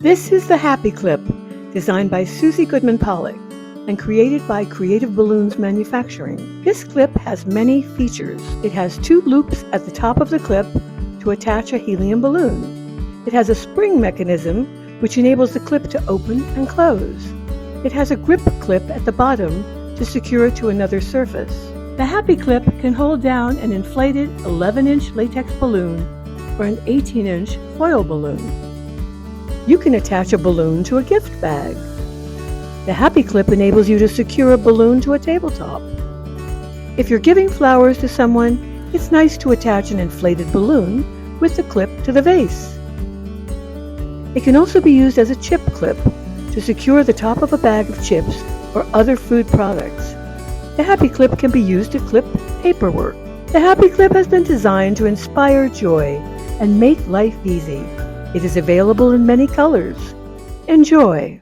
This is the Happy Clip, designed by Susie Goodman Pollock and created by Creative Balloons Manufacturing. This clip has many features. It has 2 loops at the top of the clip to attach a helium balloon. It has a spring mechanism which enables the clip to open and close. It has a grip clip at the bottom to secure it to another surface. The Happy Clip can hold down an inflated 11-inch latex balloon or an 18-inch foil balloon. You can attach a balloon to a gift bag. The Happy Clip enables you to secure a balloon to a tabletop. If you're giving flowers to someone, it's nice to attach an inflated balloon with the clip to the vase. It can also be used as a chip clip to secure the top of a bag of chips or other food products. The Happy Clip can be used to clip paperwork. The Happy Clip has been designed to inspire joy and make life easy. It is available in many colors. Enjoy!